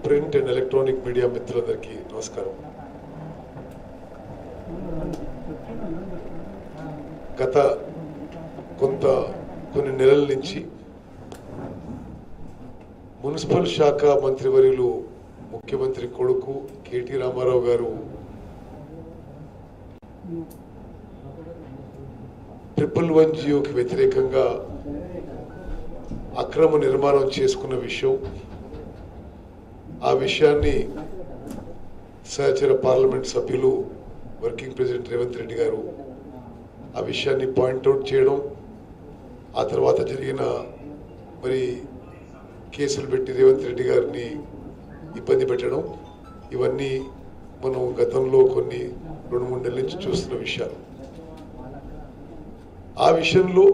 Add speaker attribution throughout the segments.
Speaker 1: Print and electronic media మిత్రులందరికీ నమస్కారం. గత కొన్ని నెలల నుంచి మున్సిపల్ శాఖ మంత్రివర్యులు ముఖ్యమంత్రి కొడుకు కేటీ రామారావు గారు ట్రిపుల్ 1 జియోకి వ్యతిరేకంగా అక్రమ నిర్మాణం చేసుకున్న విషయం, ఆ విషయాన్ని సహచర పార్లమెంట్ సభ్యులు వర్కింగ్ ప్రెసిడెంట్ రేవంత్ రెడ్డి గారు ఆ విషయాన్ని పాయింట్అవుట్ చేయడం, ఆ తర్వాత జరిగిన కేసులు పెట్టి రేవంత్ రెడ్డి గారిని ఇబ్బంది పెట్టడం, ఇవన్నీ మనం గతంలో 2-3 నెలల నుంచి చూస్తున్న విషయాలు. ఆ విషయంలో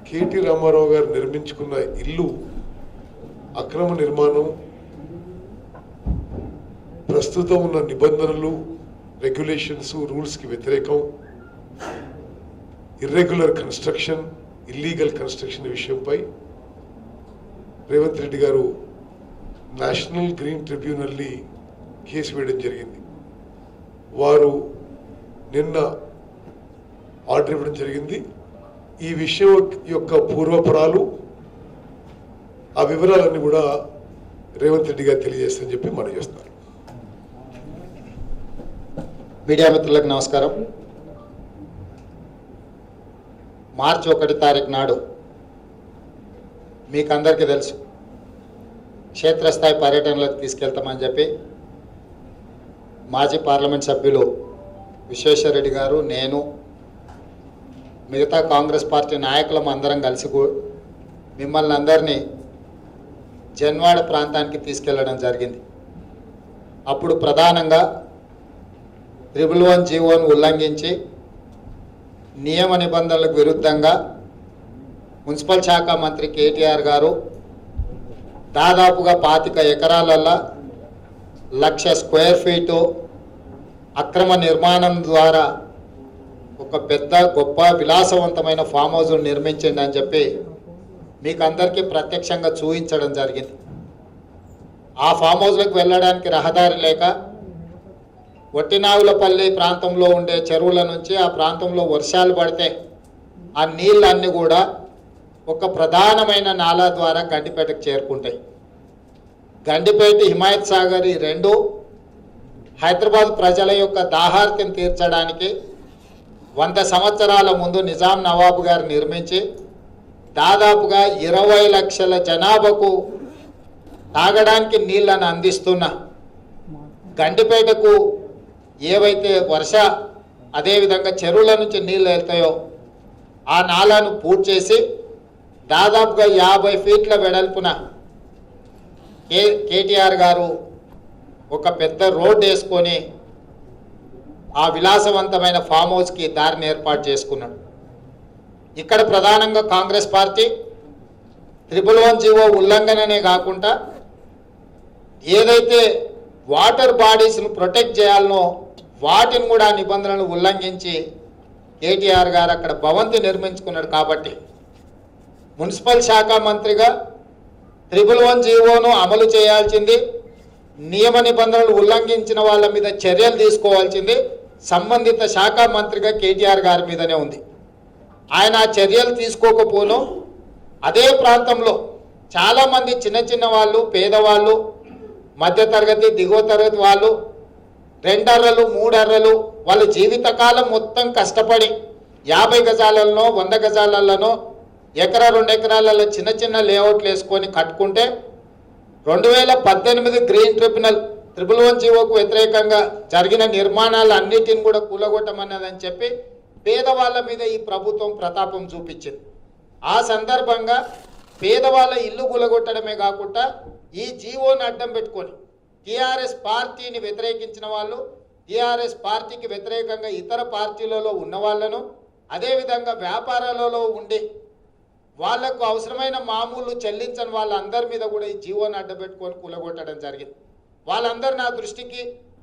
Speaker 1: కేటీ రామారావు గారు నిర్మించుకున్న ఇల్లు అక్రమ నిర్మాణం, ప్రస్తుతం ఉన్న నిబంధనలు, రెగ్యులేషన్స్, రూల్స్కి వ్యతిరేకం, ఇర్రెగ్యులర్ కన్స్ట్రక్షన్, ఇల్లీగల్ కన్స్ట్రక్షన్ విషయంపై రేవంత్ రెడ్డి గారు నేషనల్ గ్రీన్ ట్రిబ్యునల్ని కేసు వేయడం జరిగింది. వారు నిన్న ఆర్డర్ ఇవ్వడం జరిగింది. ఈ విషయం యొక్క పూర్వపరాలు, ఆ వివరాలన్నీ కూడా రేవంత్ రెడ్డి గారు తెలియజేస్తారని చెప్పి మనం చేస్తున్నారు.
Speaker 2: మీడియా మిత్రులకు నమస్కారం. మార్చి 1 తారీఖు నాడు మీకు అందరికీ తెలుసు, క్షేత్రస్థాయి పర్యటనలకు తీసుకెళ్తామని చెప్పి మాజీ పార్లమెంట్ సభ్యులు విశ్వేశ్వరరెడ్డి గారు, నేను, మిగతా కాంగ్రెస్ పార్టీ నాయకులం అందరం కలిసి మిమ్మల్ని అందరినీ జన్వాడ ప్రాంతానికి తీసుకెళ్లడం జరిగింది. అప్పుడు ప్రధానంగా 111 జీవోను ఉల్లంఘించి నియమ నిబంధనలకు విరుద్ధంగా మున్సిపల్ శాఖ మంత్రి కేటీఆర్ గారు దాదాపుగా 25 ఎకరాలల్లో 1,00,000 స్క్వేర్ ఫీటు అక్రమ నిర్మాణం ద్వారా ఒక పెద్ద గొప్ప విలాసవంతమైన ఫామ్ హౌస్ నిర్మించండి అని చెప్పి మీకు అందరికీ ప్రత్యక్షంగా చూపించడం జరిగింది. ఆ ఫామ్ హౌస్లకు వెళ్ళడానికి రహదారి లేక వట్టినావులపల్లి ప్రాంతంలో ఉండే చెరువుల నుంచి ఆ ప్రాంతంలో వర్షాలు పడితే ఆ నీళ్ళన్నీ కూడా ఒక ప్రధానమైన నాలా ద్వారా గండిపేటకు చేరుకుంటాయి. గండిపేట, హిమాయత్ సాగర్ ఈ రెండు హైదరాబాద్ ప్రజల యొక్క దాహార్తిని తీర్చడానికి 100 సంవత్సరాల ముందు నిజాం నవాబు గారు నిర్మించి దాదాపుగా 20 లక్షల జనాభాకు తాగడానికి నీళ్లను అందిస్తున్న గండిపేటకు ఏవైతే అదేవిధంగా చెరువుల నుంచి నీళ్ళు వెళ్తాయో ఆ నాలాను పూర్తి చేసి దాదాపుగా 50 ఫీట్ల వెడల్పున కేటీఆర్ గారు ఒక పెద్ద రోడ్ వేసుకొని ఆ విలాసవంతమైన ఫామ్ హౌస్కి దారిని ఏర్పాటు చేసుకున్నాడు. ఇక్కడ ప్రధానంగా కాంగ్రెస్ పార్టీ 111 జీవో ఉల్లంఘననే కాకుండా ఏదైతే వాటర్ బాడీస్ను ప్రొటెక్ట్ చేయాలనో వాటిని కూడా నిబంధనలు ఉల్లంఘించి కేటీఆర్ గారు అక్కడ భవంతి నిర్మించుకున్నాడు. కాబట్టి మున్సిపల్ శాఖ మంత్రిగా 111 జీవోను అమలు చేయాల్సింది, నియమ నిబంధనలు ఉల్లంఘించిన వాళ్ళ మీద చర్యలు తీసుకోవాల్సింది సంబంధిత శాఖ మంత్రిగా కేటీఆర్ గారి మీదనే ఉంది. ఆయన చర్యలు తీసుకోకపోను అదే ప్రాంతంలో చాలామంది చిన్న వాళ్ళు, పేదవాళ్ళు, మధ్యతరగతి, దిగువ తరగతి వాళ్ళు 2 అర్రలు 3 అర్రలు వాళ్ళ జీవితకాలం మొత్తం కష్టపడి 50 గజాలలో 100 గజాలలోనో ఎకరా 2 ఎకరాలలో చిన్న లేఅవుట్లు వేసుకొని కట్టుకుంటే 2018 గ్రీన్ ట్రిబ్యునల్ 111 జీవోకు వ్యతిరేకంగా జరిగిన నిర్మాణాలు అన్నిటిని కూడా కూలగొట్టమన్నదని చెప్పి పేదవాళ్ళ మీద ఈ ప్రభుత్వం ప్రతాపం చూపించింది. ఆ సందర్భంగా పేదవాళ్ళ ఇల్లు కూలగొట్టడమే కాకుండా ఈ జీవోను అడ్డం పెట్టుకొని టీఆర్ఎస్ పార్టీని వ్యతిరేకించిన వాళ్ళు, టీఆర్ఎస్ పార్టీకి వ్యతిరేకంగా ఇతర పార్టీలలో ఉన్న వాళ్ళను, అదేవిధంగా వ్యాపారాలలో ఉండి వాళ్లకు అవసరమైన మామూలు చెల్లించని వాళ్ళందరి మీద కూడా ఈ జీవోను అడ్డబెట్టుకొని కూలగొట్టడం జరిగింది. వాళ్ళందరూ నా దృష్టికి,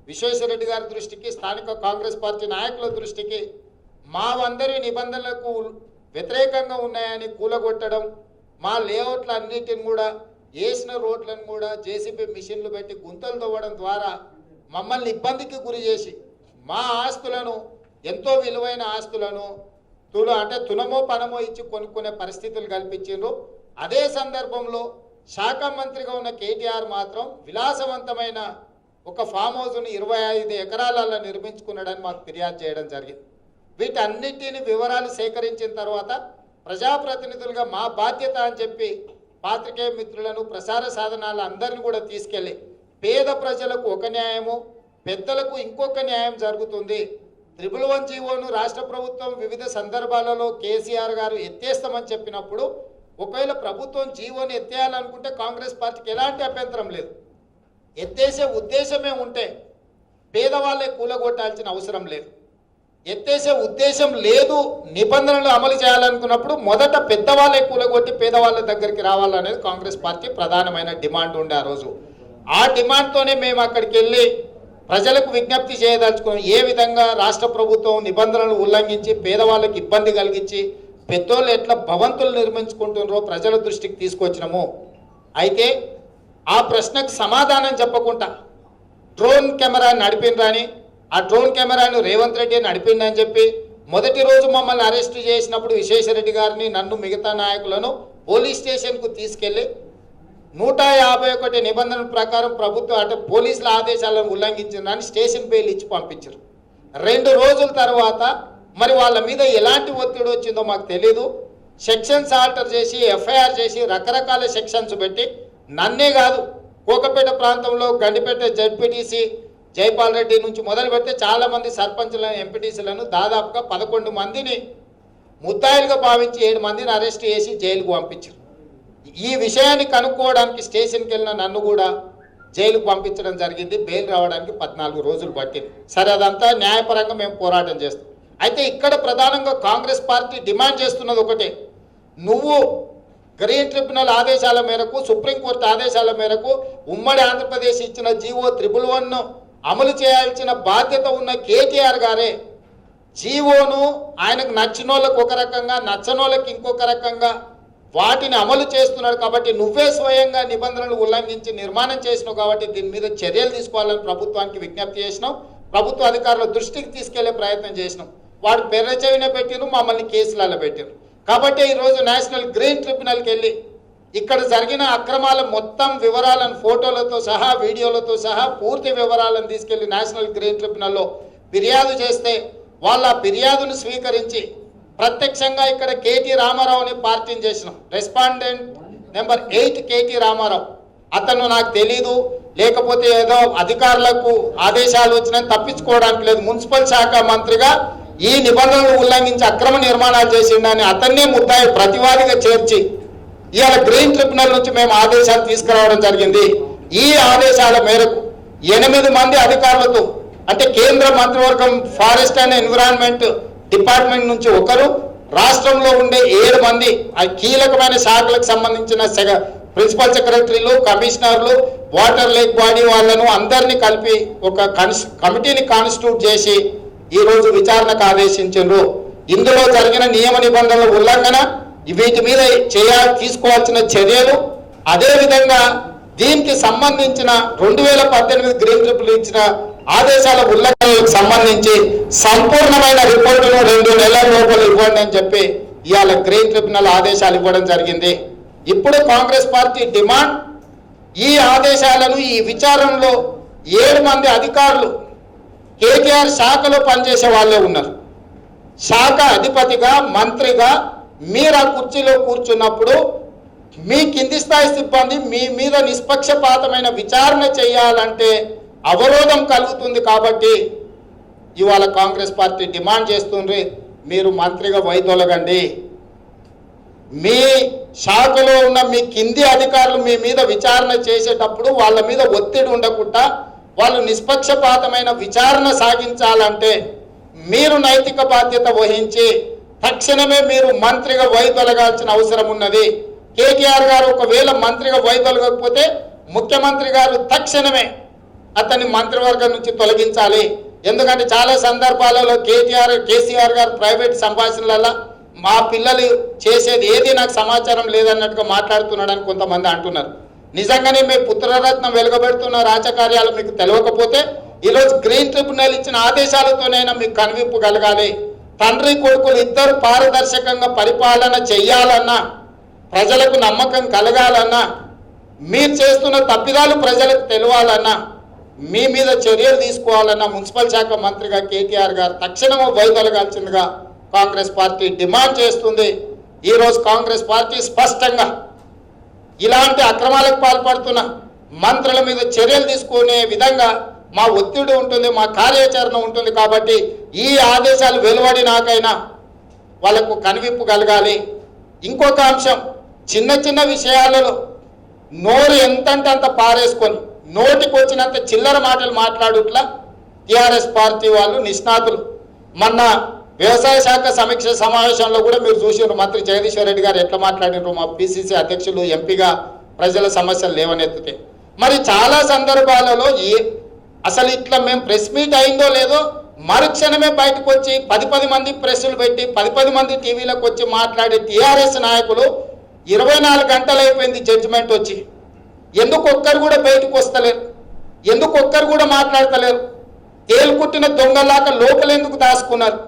Speaker 2: విశ్వేశ్వరరెడ్డి గారి దృష్టికి, స్థానిక కాంగ్రెస్ పార్టీ నాయకుల దృష్టికి మావందరి నిబంధనలకు వ్యతిరేకంగా ఉన్నాయని కూలగొట్టడం, మా లేఅవుట్ల అన్నిటిని కూడా వేసిన రోడ్లను కూడా జేసీబీ మిషన్లు పెట్టి గుంతలు తవ్వడం ద్వారా మమ్మల్ని ఇబ్బందికి గురి చేసి మా ఆస్తులను ఎంతో విలువైన ఆస్తులను తునమో పనమో ఇచ్చి కొనుక్కునే పరిస్థితులు కల్పించారు. అదే సందర్భంలో శాఖ మంత్రిగా ఉన్న కేటీఆర్ మాత్రం విలాసవంతమైన ఒక ఫామ్ హౌస్ను 25 ఎకరాలలో నిర్మించుకున్నాడని మాకు ఫిర్యాదు చేయడం జరిగింది. వీటన్నిటిని వివరాలు సేకరించిన తర్వాత ప్రజాప్రతినిధులుగా మా బాధ్యత అని చెప్పి పాత్రికేయ మిత్రులను ప్రసార సాధనాలు అందరిని కూడా తీసుకెళ్ళి పేద ప్రజలకు ఒక న్యాయము, పెద్దలకు ఇంకొక న్యాయం జరుగుతుంది. 111 జీవోను రాష్ట్ర ప్రభుత్వం వివిధ సందర్భాలలో కేసీఆర్ గారు ఎత్తేస్తామని చెప్పినప్పుడు ఒకవేళ ప్రభుత్వం జీవోని ఎత్తేయాలనుకుంటే కాంగ్రెస్ పార్టీకి ఎలాంటి అభ్యంతరం లేదు. ఎత్తేసే ఉద్దేశమే ఉంటే పేదవాళ్ళే కూలగొట్టాల్సిన అవసరం లేదు. ఎత్తేసే ఉద్దేశం లేదు, నిబంధనలు అమలు చేయాలనుకున్నప్పుడు మొదట పెద్దవాళ్ళే కూలగొట్టి పేదవాళ్ళ దగ్గరికి రావాలనేది కాంగ్రెస్ పార్టీ ప్రధానమైన డిమాండ్ ఉండే ఆ రోజు. ఆ డిమాండ్తోనే మేము అక్కడికి వెళ్ళి ప్రజలకు విజ్ఞప్తి చేయదలుచుకున్నాం. ఏ విధంగా రాష్ట్ర ప్రభుత్వం నిబంధనలు ఉల్లంఘించి పేదవాళ్ళకి ఇబ్బంది కలిగించి పెద్దోళ్ళు ఎట్లా భవంతులు నిర్మించుకుంటున్నారో ప్రజల దృష్టికి తీసుకొచ్చినాము. అయితే ఆ ప్రశ్నకు సమాధానం చెప్పకుండా డ్రోన్ కెమెరా నడిపినరాని, ఆ డ్రోన్ కెమెరాను రేవంత్ రెడ్డి నడిపిండని చెప్పి మొదటి రోజు మమ్మల్ని అరెస్టు చేసినప్పుడు విశ్వేశ్వరరెడ్డి గారిని, నన్ను, మిగతా నాయకులను పోలీస్ స్టేషన్కు తీసుకెళ్ళి 151 నిబంధనల ప్రకారం ప్రభుత్వం అంటే పోలీసుల ఆదేశాలను ఉల్లంఘించిందని స్టేషన్ బెయిల్ ఇచ్చి పంపించారు. 2 రోజుల తర్వాత మరి వాళ్ళ మీద ఎలాంటి ఒత్తిడి వచ్చిందో మాకు తెలీదు. సెక్షన్స్ ఆల్టర్ చేసి ఎఫ్ఐఆర్ చేసి రకరకాల సెక్షన్స్ పెట్టి నన్నే కాదు కోకపేట ప్రాంతంలో గండిపేట జడ్పీటీసీ జైపాల్ రెడ్డి నుంచి మొదలు పెడితే చాలామంది సర్పంచులను, ఎంపీటీసీలను దాదాపుగా 11 మందిని ముద్దాయిలుగా భావించి 7 మందిని అరెస్ట్ చేసి జైలుకు పంపించారు. ఈ విషయాన్ని కనుక్కోవడానికి స్టేషన్కి వెళ్ళిన నన్ను కూడా జైలుకు పంపించడం జరిగింది. బెయిల్ రావడానికి 14 రోజులు పట్టింది. సరే, అదంతా న్యాయపరంగా మేము పోరాటం చేస్తాం. అయితే ఇక్కడ ప్రధానంగా కాంగ్రెస్ పార్టీ డిమాండ్ చేస్తున్నది ఒకటే, నువ్వు గ్రీన్ ట్రిబ్యునల్ ఆదేశాల మేరకు, సుప్రీంకోర్టు ఆదేశాల మేరకు ఉమ్మడి ఆంధ్రప్రదేశ్ ఇచ్చిన జీవో 111 అమలు చేయాల్సిన బాధ్యత ఉన్న కేటీఆర్ గారే జీవోను ఆయనకు నచ్చిన వాళ్ళకు ఒక రకంగా, నచ్చనోళ్ళకి ఇంకొక రకంగా వాటిని అమలు చేస్తున్నాడు. కాబట్టి నువ్వే స్వయంగా నిబంధనలు ఉల్లంఘించి నిర్మాణం చేసినావు కాబట్టి దీని మీద చర్యలు తీసుకోవాలని ప్రభుత్వానికి విజ్ఞప్తి చేసినాం. ప్రభుత్వ అధికారుల దృష్టికి తీసుకెళ్లే ప్రయత్నం చేసినాం. వాడు పెర్రచెవిన పెట్టిరు, మమ్మల్ని కేసులలో పెట్టిరు. కాబట్టి ఈరోజు నేషనల్ గ్రీన్ ట్రిబ్యునల్కి వెళ్ళి ఇక్కడ జరిగిన అక్రమాల మొత్తం వివరాలను ఫోటోలతో సహా, వీడియోలతో సహా పూర్తి వివరాలను తీసుకెళ్లి నేషనల్ గ్రీన్ ట్రిబ్యునల్లో ఫిర్యాదు చేస్తే వాళ్ళ ఫిర్యాదును స్వీకరించి ప్రత్యక్షంగా ఇక్కడ కేటీ రామారావుని పార్టీని చేసినాం. Respondent number 8 KT Rama Rao. అతను నాకు తెలీదు, లేకపోతే ఏదో అధికారులకు ఆదేశాలు వచ్చినా తప్పించుకోవడానికి లేదు. మున్సిపల్ శాఖ మంత్రిగా ఈ నిబంధనలు ఉల్లంఘించి అక్రమ నిర్మాణాలు చేసిండని అతన్నే ముద్దాయి ప్రతివాదిగా చేర్చి ఇవాళ గ్రీన్ ట్రిబ్యునల్ నుంచి మేము ఆదేశాలు తీసుకురావడం జరిగింది. ఈ ఆదేశాల మేరకు 8 మంది అధికారులతో, అంటే కేంద్ర మంత్రివర్గం ఫారెస్ట్ అండ్ ఎన్విరాన్మెంట్ డిపార్ట్మెంట్ నుంచి ఒకరు, రాష్ట్రంలో ఉండే 7 మంది కీలకమైన శాఖలకు సంబంధించిన ప్రిన్సిపల్ సెక్రటరీలు, కమిషనర్లు, వాటర్ లేక్ బాడీ వాళ్ళను అందరినీ కలిపి ఒక కమిటీని కాన్స్టిట్యూట్ చేసి ఈరోజు విచారణకు ఆదేశించారు. ఇందులో జరిగిన నియమ నిబంధనల ఉల్లంఘన, వీటి మీద తీసుకోవాల్సిన చర్యలు, అదేవిధంగా దీనికి సంబంధించిన 2018 గ్రీన్ ట్రిబ్యునల్ ఇచ్చిన ఆదేశాల ఉల్లంఘనలకు సంబంధించి సంపూర్ణమైన రిపోర్టును 2 నెలల లోపల ఇవ్వండి అని చెప్పి ఇవాళ గ్రీన్ ట్రిబ్యునల్ ఆదేశాలు ఇవ్వడం జరిగింది. ఇప్పుడు కాంగ్రెస్ పార్టీ డిమాండ్, ఈ ఆదేశాలను, ఈ విచారణలో 7 మంది అధికారులు కేటీఆర్ శాఖలో పనిచేసే వాళ్ళే ఉన్నారు. శాఖ అధిపతిగా, మంత్రిగా మీరు ఆ కుర్చీలో కూర్చున్నప్పుడు మీ కింది స్థాయి సిబ్బంది మీ మీద నిష్పక్షపాతమైన విచారణ చేయాలంటే అవరోధం కలుగుతుంది. కాబట్టి ఇవాళ కాంగ్రెస్ పార్టీ డిమాండ్ చేస్తుంది, మీరు మంత్రిగా వైదొలగండి. మీ శాఖలో ఉన్న మీ కింది అధికారులు మీ మీద విచారణ చేసేటప్పుడు వాళ్ళ మీద ఒత్తిడి ఉండకుండా వాళ్ళు నిష్పక్షపాతమైన విచారణ సాగించాలంటే మీరు నైతిక బాధ్యత వహించి తక్షణమే మీరు మంత్రిగా వైదొలగాల్సిన అవసరం ఉన్నది. కేటీఆర్ గారు ఒకవేళ మంత్రిగా వైదొలగకపోతే ముఖ్యమంత్రి గారు తక్షణమే అతన్ని మంత్రివర్గం నుంచి తొలగించాలి. ఎందుకంటే చాలా సందర్భాలలో కేసీఆర్ గారు ప్రైవేట్ సంభాషణలలో మా పిల్లలు చేసేది ఏది నాకు సమాచారం లేదన్నట్టుగా మాట్లాడుతున్నాడని కొంతమంది అంటున్నారు. నిజంగానే మీ పుత్రరత్నం వెలుగబెడుతున్న రాజకార్యాలు మీకు తెలియకపోతే ఈరోజు గ్రీన్ ట్రిబ్యునల్ ఇచ్చిన ఆదేశాలతోనైనా మీకు కనువిప్పు కలగాలి. తండ్రి కొడుకులు ఇద్దరు పారదర్శకంగా పరిపాలన చెయ్యాలన్నా, ప్రజలకు నమ్మకం కలగాలన్నా, మీరు చేస్తున్న తప్పిదాలు ప్రజలకు తెలియాలన్నా, మీ మీద చర్యలు తీసుకోవాలన్నా మున్సిపల్ శాఖ మంత్రిగా కేటీఆర్ గారు తక్షణం వైదొలగాల్సిందిగా కాంగ్రెస్ పార్టీ డిమాండ్ చేస్తుంది. ఈరోజు కాంగ్రెస్ పార్టీ స్పష్టంగా ఇలాంటి అక్రమాలకు పాల్పడుతున్న మంత్రుల మీద చర్యలు తీసుకునే విధంగా మా ఒత్తిడి ఉంటుంది, మా కార్యాచరణ ఉంటుంది. కాబట్టి ఈ ఆదేశాలు వెలువడినాకైనా వాళ్ళకు కనువిప్పు కలగాలి. ఇంకొక అంశం, చిన్న చిన్న విషయాలలో నోరు ఎంతంటే అంత పారేసుకొని నోటికి వచ్చినంత చిల్లర మాటలు మాట్లాడుట్లా టీఆర్ఎస్ పార్టీ వాళ్ళు నిష్ణాతులు. మొన్న వ్యవసాయ శాఖ సమీక్ష సమావేశంలో కూడా మీరు చూసినారు, మంత్రి జగదీశ్వర్ రెడ్డి గారు ఎట్లా మాట్లాడినారు. మా పిసిసి అధ్యక్షులు ఎంపీగా ప్రజల సమస్యలు లేవనెత్తితే మరి చాలా సందర్భాలలో అసలు ఇట్లా మేము ప్రెస్ మీట్ అయిందో లేదో మరుక్షణమే బయటకు వచ్చి 10 మంది ప్రెస్సులు పెట్టి 10 మంది టీవీలకు వచ్చి మాట్లాడే టీఆర్ఎస్ నాయకులు 24 గంటలు అయిపోయింది జడ్జిమెంట్ వచ్చి. ఎందుకు ఒక్కరు కూడా బయటకు వస్తలేరు? ఎందుకు ఒక్కరు కూడా మాట్లాడతలేరు? తేలుకుట్టిన దొంగలాగా లోపల ఎందుకు దాచుకున్నారు?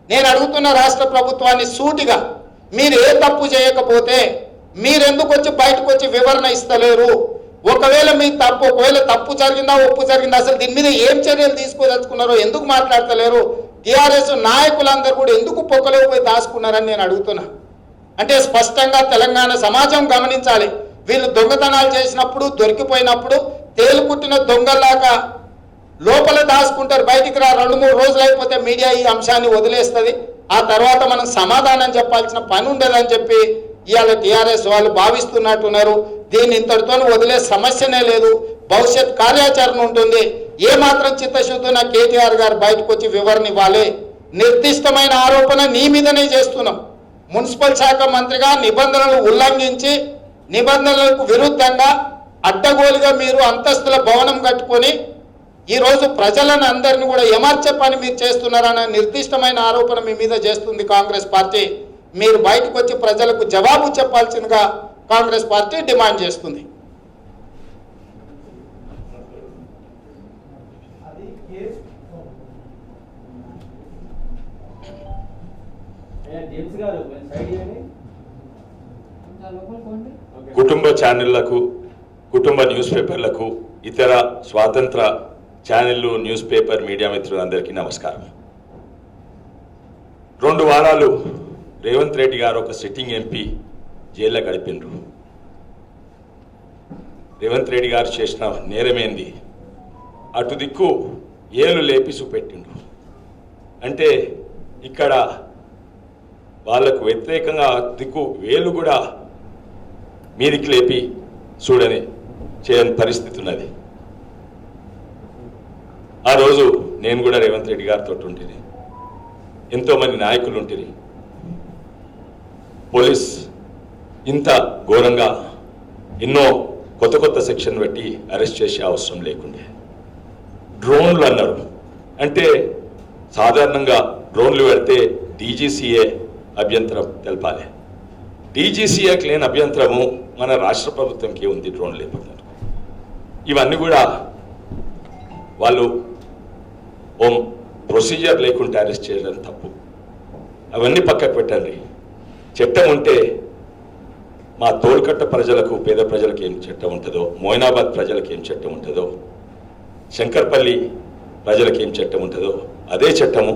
Speaker 2: నేను అడుగుతున్న రాష్ట్ర ప్రభుత్వాన్ని సూటిగా, మీరు ఏ తప్పు చేయకపోతే మీరెందుకు వచ్చి బయటకు వచ్చి వివరణ ఇస్తలేరు? ఒకవేళ మీ తప్పు, ఒకవేళ తప్పు జరిగిందా ఒప్పు జరిగిందా, అసలు దీని మీద ఏం చర్యలు తీసుకోదలుచుకున్నారో ఎందుకు మాట్లాడతలేరు? టీఆర్ఎస్ నాయకులందరూ కూడా ఎందుకు పొక్కలోకి పోయి దాచుకున్నారని నేను అడుగుతున్నా. అంటే స్పష్టంగా తెలంగాణ సమాజం గమనించాలి. వీళ్ళు దొంగతనాలు చేసినప్పుడు, దొరికిపోయినప్పుడు తేలుకుట్టిన దొంగలాగా లోపల దాచుకుంటారు, బయటికి రా. 2-3 రోజులు అయిపోతే మీడియా ఈ అంశాన్ని వదిలేస్తుంది. ఆ తర్వాత మనం సమాధానం చెప్పాల్సిన పని ఉండదని చెప్పి ఇవాళ టీఆర్ఎస్ వాళ్ళు భావిస్తున్నట్టున్నారు. దీన్ని ఇంతటితో వదిలే సమస్యనే లేదు, భవిష్యత్ కార్యాచరణ ఉంటుంది. ఏమాత్రం చిత్తశుద్ధిన కేటీఆర్ గారు బయటకు వచ్చి వివరణ ఇవ్వాలి. నిర్దిష్టమైన ఆరోపణ నీ మీదనే చేస్తున్నాం. మున్సిపల్ శాఖ మంత్రిగా నిబంధనలు ఉల్లంఘించి నిబంధనలకు విరుద్ధంగా అడ్డగోలుగా మీరు అంతస్తుల భవనం కట్టుకొని ఈరోజు ప్రజలను అందరినీ కూడా ఏమార్చే పని మీరు చేస్తున్నారన్న నిర్దిష్టమైన ఆరోపణ మీ మీద చేస్తుంది కాంగ్రెస్ పార్టీ. మీరు బయటకు వచ్చి ప్రజలకు జవాబు చెప్పాల్సిందిగా కాంగ్రెస్ పార్టీ డిమాండ్ చేస్తుంది.
Speaker 3: కుటుంబ ఛానళ్లకు, కుటుంబ న్యూస్ పేపర్లకు, ఇతర స్వాతంత్ర ఛానళ్లు, న్యూస్ పేపర్, మీడియా మిత్రులందరికీ నమస్కారం. 2 వారాలు రేవంత్ రెడ్డి గారు ఒక సిట్టింగ్ ఎంపీ జైల్లో గడిపిండ్రు. రేవంత్ రెడ్డి గారు చేసిన నేరమేంది? అటు దిక్కు ఏలు లేపి చూపెట్టిండ్రు. అంటే ఇక్కడ వాళ్లకు వ్యతిరేకంగా దిక్కు వేలు కూడా మీదికి లేపి చూడని చేయని పరిస్థితి ఉన్నది. ఆ రోజు నేను కూడా రేవంత్ రెడ్డి గారితో ఉంటుంది, ఎంతోమంది నాయకులు ఉంటుంది. పోలీస్ ఇంత ఘోరంగా ఎన్నో కొత్త సెక్షన్ పెట్టి అరెస్ట్ చేసే అవసరం లేకుండే. డ్రోన్లు అన్నారు. అంటే సాధారణంగా డ్రోన్లు పెడితే డీజీసీఏ అభ్యంతరం తెలపాలి. డీజీసీఏకి లేని అభ్యంతరము మన రాష్ట్ర ప్రభుత్వంకి ఉంది డ్రోన్ లేకపోతే. ఇవన్నీ కూడా వాళ్ళు ప్రొసీజర్ లేకుండా అరెస్ట్ చేయడం తప్పు. అవన్నీ పక్కకు పెట్టండి. చట్టం ఉంటే మా తోలుకట్ట ప్రజలకు, పేద ప్రజలకు ఏం చట్టం ఉంటుందో, మోయినాబాద్ ప్రజలకు ఏం చట్టం ఉంటుందో, శంకర్పల్లి ప్రజలకు ఏం చట్టం ఉంటుందో అదే చట్టము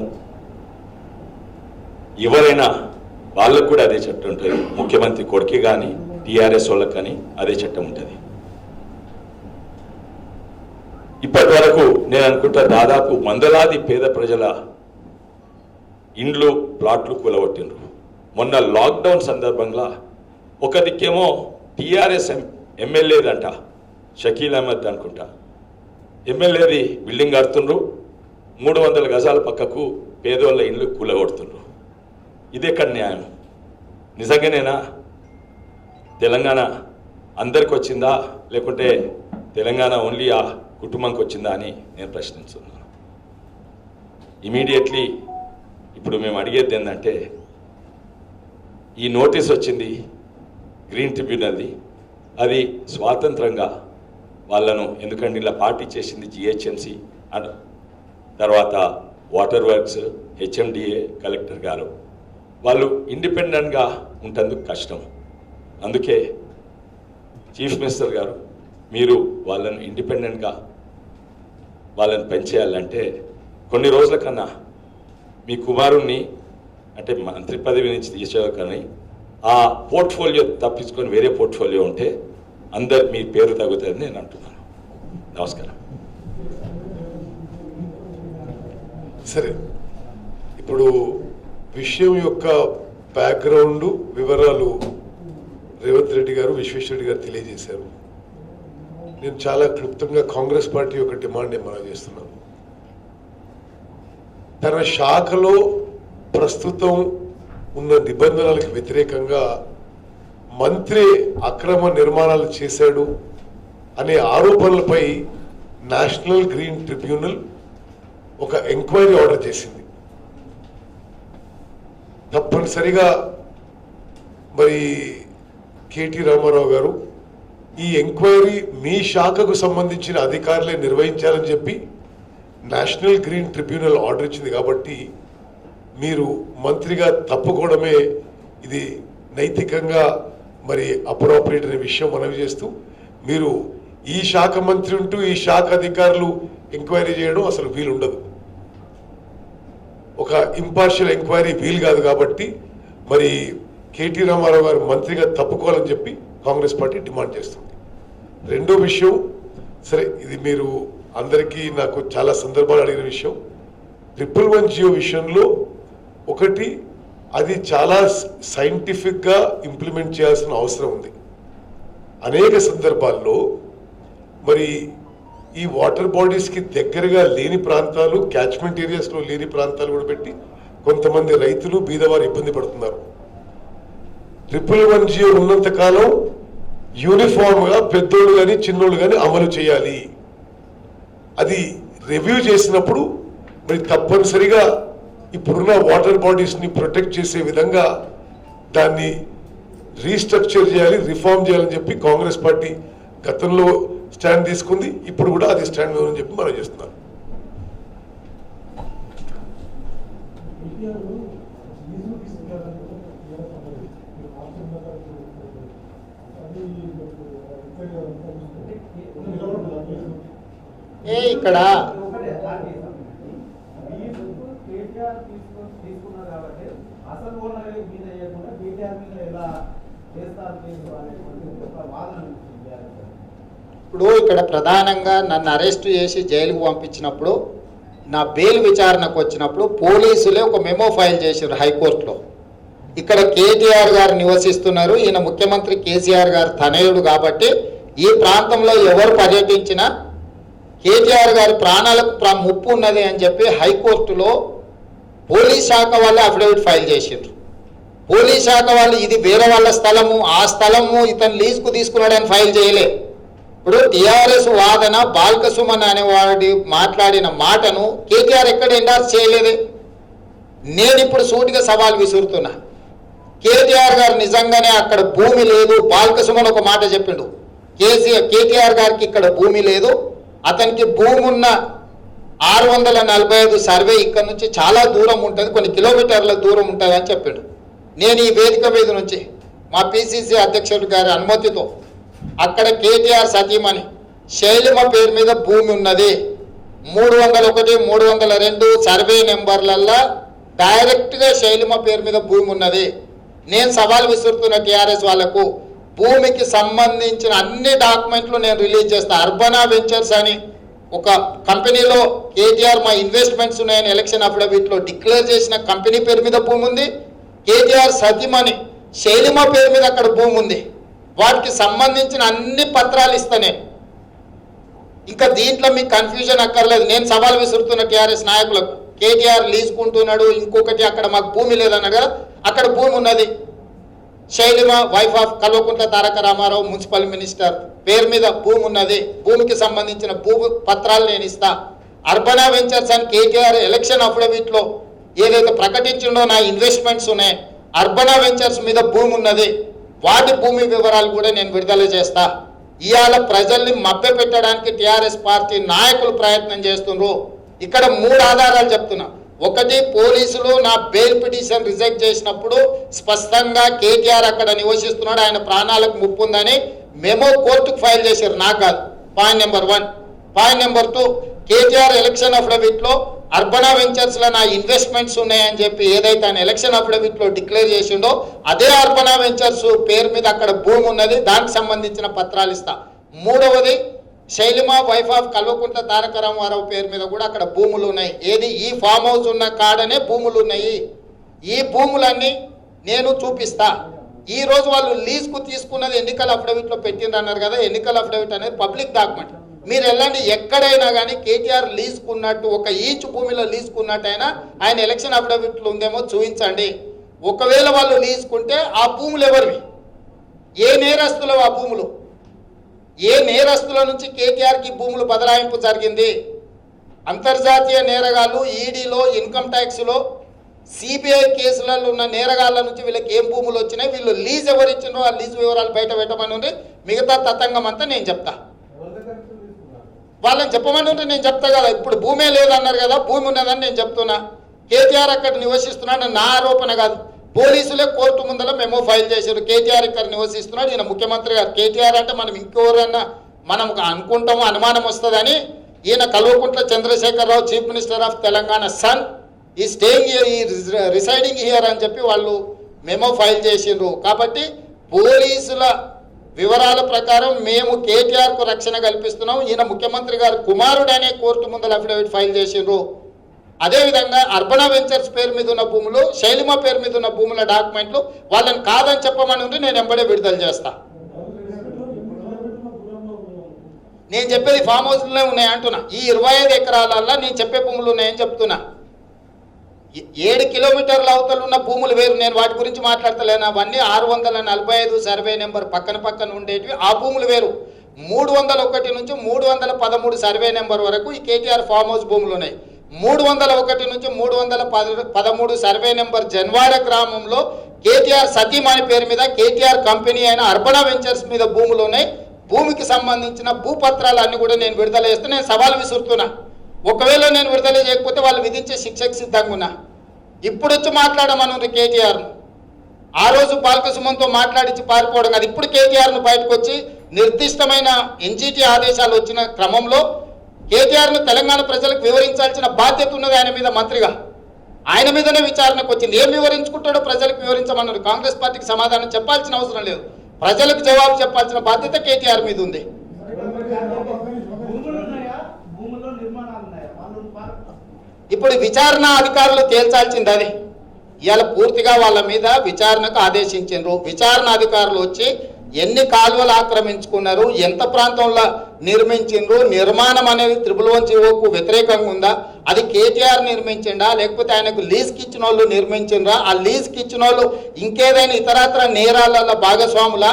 Speaker 3: ఎవరైనా వాళ్ళకు కూడా అదే చట్టం ఉంటుంది. ముఖ్యమంత్రి కొడుకు కానీ టీఆర్ఎస్ వాళ్ళకి కానీ అదే చట్టం ఉంటుంది. ఇప్పటి వరకు నేను అనుకుంటా దాదాపు వందలాది పేద ప్రజల ఇండ్లు, ప్లాట్లు కూలగొట్టిండ్రు. మొన్న లాక్డౌన్ సందర్భంగా ఒక దిక్కేమో టీఆర్ఎస్ ఎమ్మెల్యేదంట, షకీల్ అహ్మద్ అనుకుంటా, ఎమ్మెల్యేది బిల్డింగ్ కడుతుండ్రు, 300 గజాల పక్కకు పేదోళ్ళ ఇండ్లు కూలగొడుతుండ్రు. ఇదెక్కడ న్యాయం? నిజంగానేనా? తెలంగాణ అందరికి వచ్చిందా, లేకుంటే తెలంగాణ ఓన్లీ ఆ కుటుంబంకి వచ్చిందా అని నేను ప్రశ్నిస్తున్నాను. ఇమీడియట్లీ ఇప్పుడు మేము అడిగేది ఏంటంటే, ఈ నోటీస్ వచ్చింది గ్రీన్ ట్రిబ్యునల్ది, అది స్వాతంత్రంగా వాళ్ళను, ఎందుకంటే ఇలా పార్టీ చేసింది జిహెచ్ఎంసి అండ్ తర్వాత వాటర్ వర్క్స్, హెచ్ఎండిఏ కలెక్టర్ గారు, వాళ్ళు ఇండిపెండెంట్గా ఉంటందుకు కష్టం. అందుకే చీఫ్ మినిస్టర్ గారు మీరు వాళ్ళను ఇండిపెండెంట్గా వాళ్ళని పెంచేయాలంటే కొన్ని రోజుల కన్నా మీ కుమారుణ్ణి అంటే మంత్రి పదవి నుంచి తీసేవారు, కానీ ఆ పోర్ట్ఫోలియో తప్పించుకొని వేరే పోర్ట్ఫోలియో ఉంటే అందరు మీ పేరు తగ్గుతుందని నేను అంటున్నాను. నమస్కారం.
Speaker 1: సరే, ఇప్పుడు విషయం యొక్క బ్యాక్గ్రౌండ్ వివరాలు రేవంత్ రెడ్డి గారు, విశ్వేశ్వర రెడ్డి గారు తెలియజేశారు. నేను చాలా క్లుప్తంగా కాంగ్రెస్ పార్టీ యొక్క డిమాండ్ మనం చేస్తున్నాను. తన శాఖలో ప్రస్తుతం ఉన్న నిబంధనలకు వ్యతిరేకంగా మంత్రి అక్రమ నిర్మాణాలు చేశాడు అనే ఆరోపణలపై నేషనల్ గ్రీన్ ట్రిబ్యునల్ ఒక ఎంక్వైరీ ఆర్డర్ చేసింది. తప్పనిసరిగా మరి కేటీ రామారావు గారు ఈ ఎంక్వైరీ మీ శాఖకు సంబంధించిన అధికారులే నిర్వహించాలని చెప్పి నేషనల్ గ్రీన్ ట్రిబ్యునల్ ఆర్డర్ ఇచ్చింది. కాబట్టి మీరు మంత్రిగా తప్పుకోవడమే ఇది నైతికంగా మరి అప్రోప్రియేట్ అనే విషయం మనవి చేస్తూ, మీరు ఈ శాఖ మంత్రి ఉంటూ ఈ శాఖ అధికారులు ఎంక్వైరీ చేయడం అసలు వీలుండదు. ఒక ఇంపార్షియల్ ఎంక్వైరీ వీలు కాదు. కాబట్టి మరి కేటీ రామారావు గారు మంత్రిగా తప్పుకోవాలని చెప్పి కాంగ్రెస్ పార్టీ డిమాండ్ చేస్తుంది. రెండో విషయం, సరే ఇది మీరు అందరికీ నాకు చాలా సందర్భాలు అడిగిన విషయం, 111 జియో విషయంలో ఒకటి అది చాలా సైంటిఫిక్గా ఇంప్లిమెంట్ చేయాల్సిన అవసరం ఉంది. అనేక సందర్భాల్లో మరి ఈ వాటర్ బాడీస్కి దగ్గరగా లేని ప్రాంతాలు, క్యాచ్మెంట్ ఏరియాస్లో లేని ప్రాంతాలు కూడా పెట్టి కొంతమంది రైతులు బీదవారు ఇబ్బంది పడుతున్నారు. 111 జియో ఉన్నంతకాలం యూనిఫామ్గా పెద్దోళ్ళు కానీ చిన్నోళ్ళు కానీ అమలు చేయాలి. అది రివ్యూ చేసినప్పుడు మరి తప్పనిసరిగా ఇప్పుడున్న వాటర్ బాడీస్ని ప్రొటెక్ట్ చేసే విధంగా దాన్ని రీస్ట్రక్చర్ చేయాలి, రిఫార్మ్ చేయాలని చెప్పి కాంగ్రెస్ పార్టీ గతంలో స్టాండ్ తీసుకుంది. ఇప్పుడు కూడా అది స్టాండ్ అని చెప్పి మనం చేస్తున్నాం.
Speaker 2: ఇక్కడ ఇప్పుడు ఇక్కడ ప్రధానంగా నన్ను అరెస్ట్ చేసి జైలుకు పంపించినప్పుడు, నా బెయిల్ విచారణకు వచ్చినప్పుడు పోలీసులే ఒక మెమో ఫైల్ చేశారు హైకోర్టులో. ఇక్కడ కేటీఆర్ గారు నివసిస్తున్నారు, ఈయన ముఖ్యమంత్రి కేసీఆర్ గారు తనయుడు కాబట్టి ఈ ప్రాంతంలో ఎవరు పర్యటించినా కేటీఆర్ గారి ప్రాణాలకు ముప్పు ఉన్నది అని చెప్పి హైకోర్టులో పోలీస్ శాఖ వాళ్ళు అఫిడవిట్ ఫైల్ చేసిండ్రు. పోలీస్ శాఖ వాళ్ళు ఇది వేరే వాళ్ళ స్థలము, ఆ స్థలము ఇతను లీజుకు తీసుకున్నాడని ఫైల్ చేయలే. ఇప్పుడు టీఆర్ఎస్ వాదన బాల్కసుమన్ అనేవాడి మాట్లాడిన మాటను కేటీఆర్ ఎక్కడ ఎండార్స్ చేయలేదే. నేను ఇప్పుడు సూటిగా సవాల్ విసురుతున్నా, కేటీఆర్ గారు నిజంగానే అక్కడ భూమి లేదు, బాల్కసుమన్ ఒక మాట చెప్పిండు, కేటీఆర్ గారికి ఇక్కడ భూమి లేదు, అతనికి భూమి ఉన్న 645 సర్వే ఇక్కడ నుంచి చాలా దూరం ఉంటుంది, కొన్ని కిలోమీటర్ల దూరం ఉంటుంది అని చెప్పాడు. నేను ఈ వేదిక మీద నుంచి మా పిసిసి అధ్యక్షుడి గారి అనుమతితో అక్కడ కేటీఆర్ సతీమణి శైలిమ పేరు మీద భూమి ఉన్నది, 301, 302 సర్వే నెంబర్లల్లో డైరెక్ట్గా శైలిమ పేరు మీద భూమి ఉన్నది. నేను సవాల్ విసురుతున్న టీఆర్ఎస్ వాళ్లకు, భూమికి సంబంధించిన అన్ని డాక్యుమెంట్లు నేను రిలీజ్ చేస్తాను. అర్బనా వెంచర్స్ అని ఒక కంపెనీలో కేటీఆర్ మా ఇన్వెస్ట్మెంట్స్ ఉన్నాయని ఎలక్షన్ అఫిడవిట్లో డిక్లేర్ చేసిన కంపెనీ పేరు మీద భూమి ఉంది. కేటీఆర్ సతీమణి శైలిమ పేరు మీద అక్కడ భూమి ఉంది. వాటికి సంబంధించిన అన్ని పత్రాలు ఇస్తా నేను. ఇంకా దీంట్లో మీకు కన్ఫ్యూజన్ అక్కర్లేదు. నేను సవాల్ విసురుతున్న టీఆర్ఎస్ నాయకులకు, కేటీఆర్ లీజుకుంటున్నాడు, ఇంకొకటి అక్కడ మాకు భూమి లేదన్నాడు కదా, అక్కడ భూమి ఉన్నది. Shailima wife of Kalvakuntla Taraka Ramarao municipal minister పేరు మీద భూమి ఉన్నది. భూమికి సంబంధించిన భూ పత్రాలు నేను ఇస్తా. అర్బనా వెంచర్స్ అని కేటీఆర్ ఎలక్షన్ అఫిడవిట్లో ఏదైతే ప్రకటించిండో నా ఇన్వెస్ట్మెంట్స్ ఉన్నాయి అర్బనా వెంచర్స్ మీద భూమి ఉన్నది, వాటి భూమి వివరాలు కూడా నేను విడుదల చేస్తా. ఇవాళ ప్రజల్ని మభ్యపెట్టడానికి టీఆర్ఎస్ పార్టీ నాయకులు ప్రయత్నం చేస్తున్నారు. ఇక్కడ 3 ఆధారాలు చెప్తున్నా. ఒకటి, పోలీసులు నా బెయిల్ పిటిషన్ రిజెక్ట్ చేసినప్పుడు స్పష్టంగా కేటీఆర్ అక్కడ నివసిస్తున్నాడు, ఆయన ప్రాణాలకు ముప్పు ఉందని మెమో కోర్టుకు ఫైల్ చేశారు, నాకు కాదు. Point number 1. Point number 2, KTR election అఫిడవిట్లో అర్బనా వెంచర్స్లో నా ఇన్వెస్ట్మెంట్స్ ఉన్నాయని చెప్పి ఏదైతే ఆయన ఎలక్షన్ అఫిడవిట్లో డిక్లేర్ చేసిండో అదే అర్బనా వెంచర్స్ పేరు మీద అక్కడ భూమి ఉన్నది, దానికి సంబంధించిన పత్రాలు ఇస్తా. 3వది, శైలిమ వైఫ్ ఆఫ్ కల్వకుంట్ల తారక రామారావు పేరు మీద కూడా అక్కడ భూములు ఉన్నాయి. ఏది, ఈ ఫామ్ హౌస్ ఉన్న కాడనే భూములు ఉన్నాయి. ఈ భూములన్నీ నేను చూపిస్తా. ఈ రోజు వాళ్ళు లీజ్కు తీసుకున్నది ఎన్నికల అఫిడవిట్లో పెట్టిండ్రు అన్నారు కదా, ఎన్నికల అఫిడవిట్ అనేది పబ్లిక్ డాక్యుమెంట్. మీరు వెళ్ళండి, ఎక్కడైనా కానీ కేటీఆర్ లీజ్కున్నట్టు, ఒక ఈచ్ భూమిలో లీజ్కున్నట్టయినా ఆయన ఎలక్షన్ అఫిడవిట్లో ఉందేమో చూపించండి. ఒకవేళ వాళ్ళు లీజ్కుంటే ఆ భూములు ఎవరివి, ఏ నేరస్తులు ఆ భూములు, ఏ నేరస్తుల నుంచి కేటీఆర్కి భూములు బదలాయింపు జరిగింది? అంతర్జాతీయ నేరగాళ్ళు ఈడీలో, ఇన్కమ్ ట్యాక్స్లో, సిబిఐ కేసులలో ఉన్న నేరగాళ్ళ నుంచి వీళ్ళకి ఏం భూములు వచ్చినాయి, వీళ్ళు లీజ్ ఎవరు ఇచ్చినో ఆ లీజ్ వివరాలు బయట పెట్టమని ఉంది. మిగతా తతంగం అంతా నేను చెప్తా, వాళ్ళని చెప్పమని ఉంటే నేను చెప్తా కదా. ఇప్పుడు భూమే లేదన్నారు కదా, భూమి ఉన్నదని నేను చెప్తున్నా. కేటీఆర్ అక్కడ నివసిస్తున్నాడు నా ఆరోపణ కాదు, పోలీసులే కోర్టు ముందర మెమో ఫైల్ చేశారు, కేటీఆర్ ఇక్కడ నివసిస్తున్నాడు, ఈయన ముఖ్యమంత్రి గారు. కేటీఆర్ అంటే మనం ఇంకెవరన్నా మనం అనుకుంటాము, అనుమానం వస్తుందని. ఈయన Kalvakuntla Chandrasekhara Rao, chief minister of Telangana son, ఈ స్టేయింగ్ హియర్, ఈ రిసైడింగ్ హియర్ అని చెప్పి వాళ్ళు మెమో ఫైల్ చేసిండ్రు. కాబట్టి పోలీసుల వివరాల ప్రకారం మేము కేటీఆర్కు రక్షణ కల్పిస్తున్నాం, ఈయన ముఖ్యమంత్రి గారు కుమారుడనే కోర్టు ముందర అఫిడవిట్ ఫైల్ చేసిండ్రు. అదేవిధంగా అర్బనా వెంచర్స్ పేరు మీద ఉన్న భూములు, శైలిమ పేరు మీద ఉన్న భూముల డాక్యుమెంట్లు వాళ్ళని కాదని చెప్పమని ఉంటే నేను ఎంబడే విడుదల చేస్తా. నేను చెప్పేది ఫామ్ హౌస్లోనే ఉన్నాయి అంటున్నా. ఈ 25 ఎకరాలల్లో నేను చెప్పే భూములు ఉన్నాయని చెప్తున్నా. 7 కిలోమీటర్ల అవతల ఉన్న భూములు వేరు, నేను వాటి గురించి మాట్లాడతలేను. అవన్నీ 645 సర్వే నెంబర్ పక్కన ఉండేటివి, ఆ భూములు వేరు. 301 నుంచి 313 సర్వే నెంబర్ వరకు ఈ కేటీఆర్ ఫామ్ హౌస్ భూములు ఉన్నాయి. 301 నుంచి 313 సర్వే నెంబర్ జన్వాడ గ్రామంలో కేటీఆర్ సతీమణి పేరు మీద కేటీఆర్ కంపెనీ అయిన అర్బనా వెంచర్స్ మీద భూములు ఉన్నాయి. భూమికి సంబంధించిన భూపత్రాలు అన్ని కూడా నేను విడుదల చేస్తే నేను సవాల్ విసురుతున్నా. ఒకవేళ నేను విడుదల చేయకపోతే వాళ్ళు విధించే శిక్షకు సిద్ధంగా ఉన్నా. ఇప్పుడు వచ్చి మాట్లాడమనుంది కేటీఆర్ను. ఆ రోజు బాల్కసుమన్తో మాట్లాడించి పారిపోవడం కాదు, ఇప్పుడు కేటీఆర్ను బయటకు వచ్చి నిర్దిష్టమైన ఎన్జిటి ఆదేశాలు వచ్చిన క్రమంలో కేటీఆర్ను తెలంగాణ ప్రజలకు వివరించాల్సిన బాధ్యత ఉన్నది ఆయన మీద. మంత్రిగా ఆయన మీదనే విచారణకు వచ్చింది. ఏం వివరించుకుంటాడో ప్రజలకు వివరించమన్నారు. కాంగ్రెస్ పార్టీకి సమాధానం చెప్పాల్సిన అవసరం లేదు, ప్రజలకు జవాబు చెప్పాల్సిన బాధ్యత కేటీఆర్ మీద ఉంది. ఇప్పుడు విచారణ అధికారులు తేల్చాల్సింది అది. ఇవాళ పూర్తిగా వాళ్ళ మీద విచారణకు ఆదేశించారు. విచారణ అధికారులు వచ్చి ఎన్ని కాలువలు ఆక్రమించుకున్నారు, ఎంత ప్రాంతంలో నిర్మించిండ్రు, నిర్మాణం అనేది 111 వ్యతిరేకంగా ఉందా, అది కేటీఆర్ నిర్మించిండా లేకపోతే ఆయనకు లీజ్కి ఇచ్చిన వాళ్ళు నిర్మించిండ్రా, ఆ లీజ్కి ఇచ్చిన వాళ్ళు ఇంకేదైనా ఇతరత్ర నేరాల భాగస్వాములా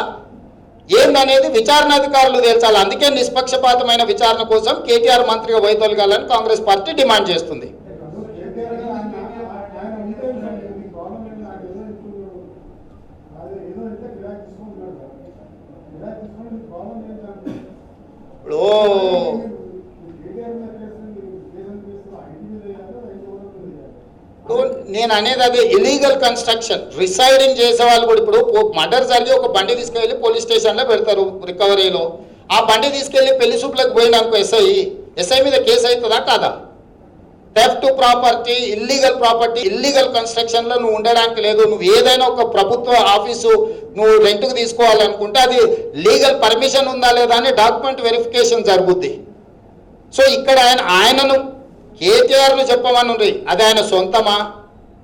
Speaker 2: ఏందనేది విచారణ అధికారులు తేల్చాలి. అందుకే నిష్పక్షపాతమైన విచారణ కోసం కేటీఆర్ మంత్రిగా వైదొలగాలని కాంగ్రెస్ పార్టీ డిమాండ్ చేస్తుంది. నేను అనేది అది ఇల్లీగల్ కన్స్ట్రక్షన్. రిసైడింగ్ చేసే వాళ్ళు కూడా ఇప్పుడు మర్డర్ జరిగి ఒక బండి తీసుకెళ్ళి పోలీస్ స్టేషన్లో పెడతారు రికవరీలో. ఆ బండి తీసుకెళ్ళి పెళ్లి చూపులకు పోయినాక ఎస్ఐ మీద కేసు అవుతుందా కాదా? Theft property, illegal property, illegal కన్స్ట్రక్షన్లో నువ్వు ఉండడానికి లేదు. నువ్వు ఏదైనా ఒక ప్రభుత్వ ఆఫీసు నువ్వు రెంట్కు తీసుకోవాలనుకుంటే అది లీగల్ పర్మిషన్ ఉందా లేదా అని డాక్యుమెంట్ వెరిఫికేషన్ జరుగుద్ది. సో ఇక్కడ ఆయనను కేటీఆర్ను చెప్పమనుండ్రి, అది ఆయన సొంతమా,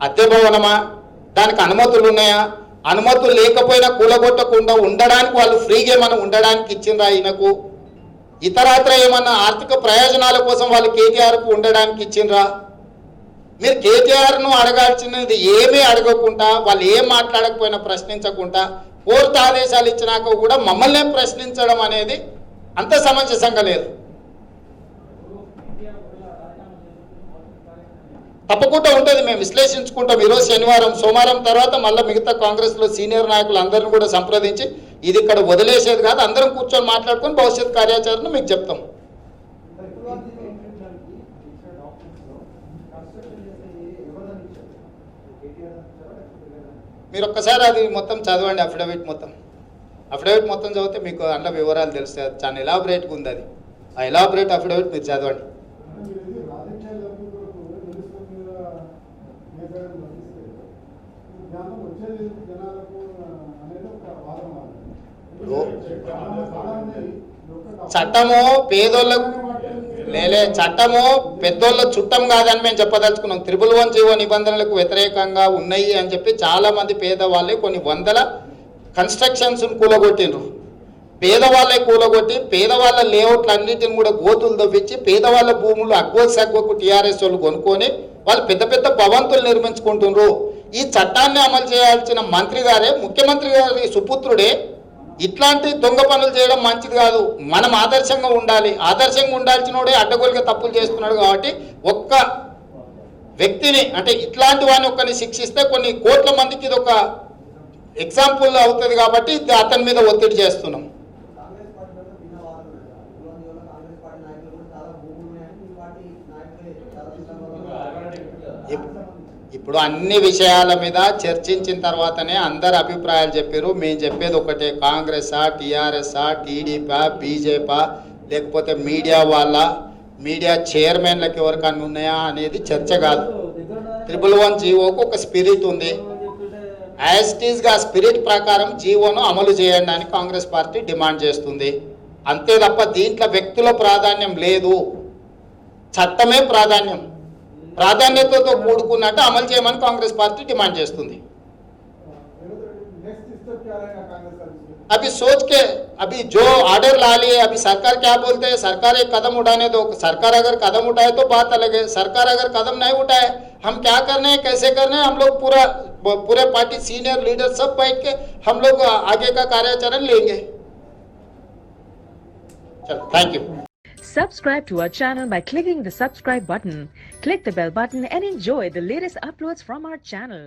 Speaker 2: అద్దె భవనమా, దానికి అనుమతులు ఉన్నాయా, అనుమతులు లేకపోయినా కూలగొట్టకుండా ఉండడానికి వాళ్ళు ఫ్రీగా ఏమన్నా ఉండడానికి ఇచ్చిండ్రా ఈయనకు, ఇతరత్ర ఏమన్నా ఆర్థిక ప్రయోజనాల కోసం వాళ్ళు కేటీఆర్కు ఉండడానికి ఇచ్చిండ్రా? మీరు కేటీఆర్ను అడగాల్సినది ఏమీ అడగకుండా, వాళ్ళు ఏం మాట్లాడకపోయినా ప్రశ్నించకుండా కోర్టు ఆదేశాలు ఇచ్చినాక కూడా మమ్మల్ని ప్రశ్నించడం అనేది అంత సమంజసంగా లేదు. తప్పకుండా ఉంటుంది, మేము విశ్లేషించుకుంటాం. ఈరోజు శనివారం, సోమవారం తర్వాత మళ్ళీ మిగతా కాంగ్రెస్లో సీనియర్ నాయకులు అందరిని కూడా సంప్రదించి ఇది ఇక్కడ వదిలేసేది కాదు, అందరం కూర్చొని మాట్లాడుకొని భవిష్యత్ కార్యాచరణ మీకు చెప్తాం. మీరు ఒక్కసారి అది మొత్తం చదవండి, అఫిడవిట్ మొత్తం చదివితే మీకు అన్న వివరాలు తెలుస్తాయి. చాలా ఎలాబరేట్గా ఉంది అది. ఆ ఎలాబరేట్ అఫిడవిట్ మీరు చదవండి. చట్టము పేదోళ్ళకు చట్టము పెద్దోళ్ళ చుట్టం కాదని మేము చెప్పదలుచుకున్నాం. 111 జీవో నిబంధనలకు వ్యతిరేకంగా ఉన్నాయి అని చెప్పి చాలా మంది పేదవాళ్ళే కొన్ని వందల కన్స్ట్రక్షన్స్ కూలగొట్టిండ్రు. పేదవాళ్ళే కూలగొట్టి పేదవాళ్ళ లేఅవుట్లు అన్నిటిని కూడా గోతులు తవ్వించి పేదవాళ్ళ భూములు అగ్వకు టీఆర్ఎస్ వాళ్ళు కొనుక్కొని వాళ్ళు పెద్ద పెద్ద భవంతులు నిర్మించుకుంటున్నారు. ఈ చట్టాన్ని అమలు చేయాల్సిన మంత్రి గారే, ముఖ్యమంత్రి గారి సుపుత్రుడే ఇట్లాంటి దొంగ పనులు చేయడం మంచిది కాదు. మనం ఆదర్శంగా ఉండాలి. ఆదర్శంగా ఉండాల్సినోడే అడ్డగోలుగా తప్పులు చేస్తున్నాడు. కాబట్టి ఒక్క వ్యక్తిని అంటే ఇట్లాంటి వాడిని ఒక్కరిని శిక్షిస్తే కొన్ని కోట్ల మందికి ఇది ఒక ఎగ్జాంపుల్ అవుతుంది. కాబట్టి అతని మీద ఒత్తిడి చేస్తున్నాం. ఇప్పుడు అన్ని విషయాల మీద చర్చించిన తర్వాతనే అందరు అభిప్రాయాలు చెప్పారు. మేము చెప్పేది ఒకటే, కాంగ్రెసా, టీఆర్ఎస్ఆ, టీడీపా, బీజేపీ, లేకపోతే మీడియా చైర్మన్లకు ఎవరికన్నా ఉన్నాయా అనేది చర్చ కాదు. 111 జీవోకు ఒక స్పిరిట్ ఉంది. యాజ్ ఇట్ ఈస్గా స్పిరిట్ ప్రకారం జీవోను అమలు చేయండి అని కాంగ్రెస్ పార్టీ డిమాండ్ చేస్తుంది. అంతే తప్ప దీంట్లో వ్యక్తుల ప్రాధాన్యం లేదు, చట్టమే ప్రాధాన్యతతో కూడుకున్నట్టు అమలు చేయమని కాంగ్రెస్ పార్టీ డిమాండ్ చేస్తుంది. अभी सोच के अभी जो ऑर्डर ला लिए, अभी सरकार क्या बोलते हैं, सरकार एक कदम उठाने दो. सरकार अगर कदम उठाए तो बात अलग है. सरकार अगर कदम नहीं उठाए, हम क्या करने हैं, कैसे करने हैं, हम लोग पूरे पार्टी सीनियर लीडर सब बैठ के हम लोग आगे का कार्याचरण लेंगे. चलो, thank you.
Speaker 4: Subscribe to our channel by clicking the subscribe button. Click the bell button and enjoy the latest uploads from our channel.